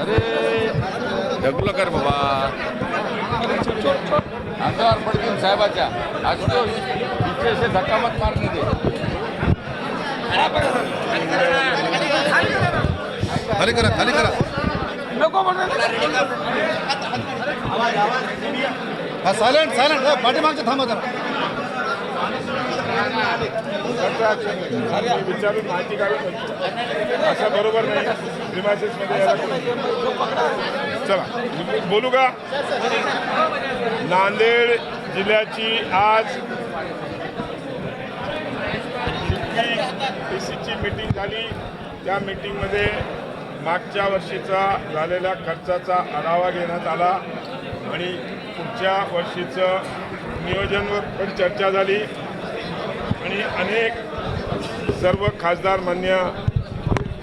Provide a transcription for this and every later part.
अरे ढकलो कर बाबा, अंगावर पडतील साहेबाच्या. आज तो इच्छे से धक्का मत मारने दे. खाली करा, खाली करा. नको म्हणून हा सायलेंट सायलेंट, पाठीमागचं थांबा जरा. विचारून माहिती काढून असं बरोबर नाही. प्रिमायसेसमध्ये चला बोलू का. नांदेड जिल्ह्याची आज पीसीची मीटिंग झाली. त्या मीटिंगमध्ये मागच्या वर्षीचा झालेल्या खर्चाचा आढावा घेण्यात आला आणि पुढच्या वर्षीचं नियोजनवर पण चर्चा झाली आणि अनेक सर्व खासदार मान्य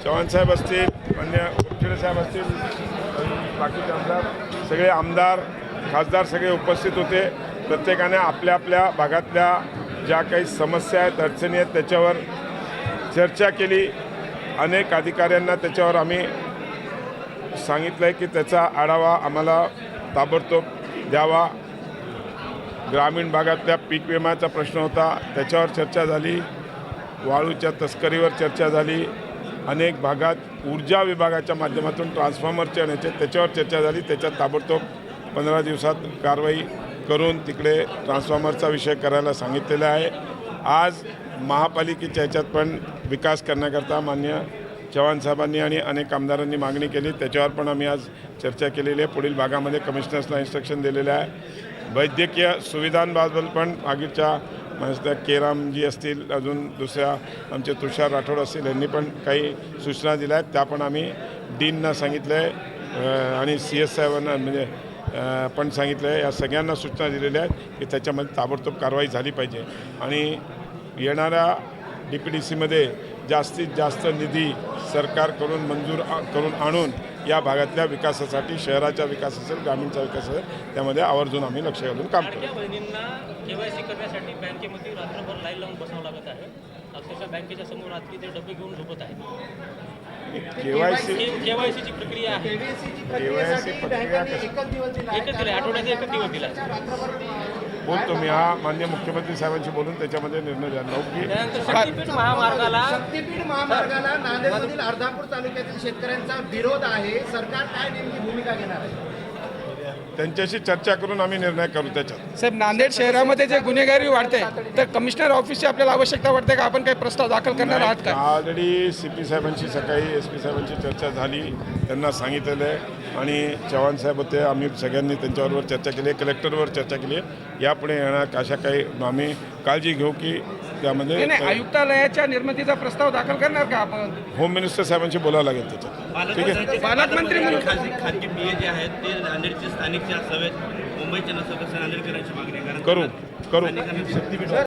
चव्हाणसाहेब असतील, मान्य साहेब असतील, बाकीचे आमदार, सगळे आमदार खासदार सगळे उपस्थित होते. प्रत्येकाने आपल्या आपल्या भागातल्या ज्या काही समस्या आहेत, अडचणी आहेत त्याच्यावर चर्चा केली. अनेक अधिकाऱ्यांना त्याच्यावर आम्ही सांगितलं आहे की त्याचा आढावा आम्हाला ताबडतोब द्यावा. ग्रामीण भागातल्या पीक विम्याचा प्रश्न होता, त्याच्यावर चर्चा झाली. वाळूच्या तस्करीवर चर्चा झाली. अनेक भागात ऊर्जा विभागाच्या माध्यमातून ट्रान्सफॉर्मरचे आणायचे त्याच्यावर चर्चा झाली. त्याच्यात ताबडतोब 15 दिवसात कारवाई करून तिकडे ट्रान्सफॉर्मरचा विषय करायला सांगितलेला आहे. आज महापालिकेच्या ह्याच्यात पण विकास करण्याकरता मान्य चव्हाणसाहेबांनी आणि अनेक आमदारांनी मागणी केली. त्याच्यावर पण आम्ही आज चर्चा केलेली आहे. पुढील भागामध्ये कमिशनर्सला इन्स्ट्रक्शन दिलेलं आहे. वैद्यकीय सुविधांबाबत पण मागीलच्या म्हणजे केरामजी असतील, अजून दुसऱ्या आमचे तुषार राठोड असतील, यांनी पण काही सूचना दिल्या आहेत. त्या पण आम्ही डीनना सांगितलं आहे आणि CS साहेबांना म्हणजे पण सांगितलं आहे. या सगळ्यांना सूचना दिलेल्या आहेत की त्याच्यामध्ये ताबडतोब कारवाई झाली पाहिजे आणि येणाऱ्या DPDCमध्ये जास्तीत जास्त निधी सरकारकडून मंजूर करून आणून या भागातल्या विकासासाठी, शहराच्या विकास असेल, ग्रामीणचा विकास असेल, त्यामध्ये आवर्जून आम्ही लक्ष घालून काम करू. बहिणींना KYC करण्यासाठी बँकेमध्ये रात्रभर लाईन लावून बसावं लागत आहे. अक्षरशः बँकेच्या समोर रात्री ते डबे घेऊन झोपत आहेत. KYCची प्रक्रिया आहे. KYC प्रक्रिया एकच दिला, आठवड्याचा एकच दिवस दिला. बोलतो मी, हा मान्य मुख्यमंत्री साहेबांशी बोलून त्याच्यामध्ये निर्णय झाला की त्यानंतर शक्तीपीठ महामार्गाला नांदेडमधील अर्धापूर तालुक्यातील शेतकऱ्यांचा विरोध आहे. सरकार काय नेमकी भूमिका घेणार आहे? त्यांच्याशी चर्चा करून आम्ही निर्णय करू त्याच्यात. साहेब, नांदेड शहरामध्ये जे गुन्हेगारी वाढते तर कमिशनर ऑफिसची आपल्याला आवश्यकता वाटते का? आपण काही प्रस्ताव दाखल करणार आहात का? ऑलरेडी CP साहेबांशी सकाळी SP साहेबांची चर्चा झाली. त्यांना सांगितलेलं आहे आणि चव्हाण साहेब होते. आम्ही सगळ्यांनी त्यांच्याबरोबर चर्चा केली आहे, कलेक्टरवर चर्चा केली आहे. यापुढे येणार अशा काही आम्ही काळजी घेऊ की त्यामध्ये आयुक्तालयाच्या निर्मितीचा प्रस्ताव दाखल करणार का आपण? होम मिनिस्टर साहेबांशी बोलावं लागेल त्याच्यात. ठीक आहे. पालकमंत्री म्हणून खाजगी PA जे आहेत ते नांदेडचे स्थानिकच्या सवेत मुंबईच्या नसत नांदेडकरांची मागणी आहे. करू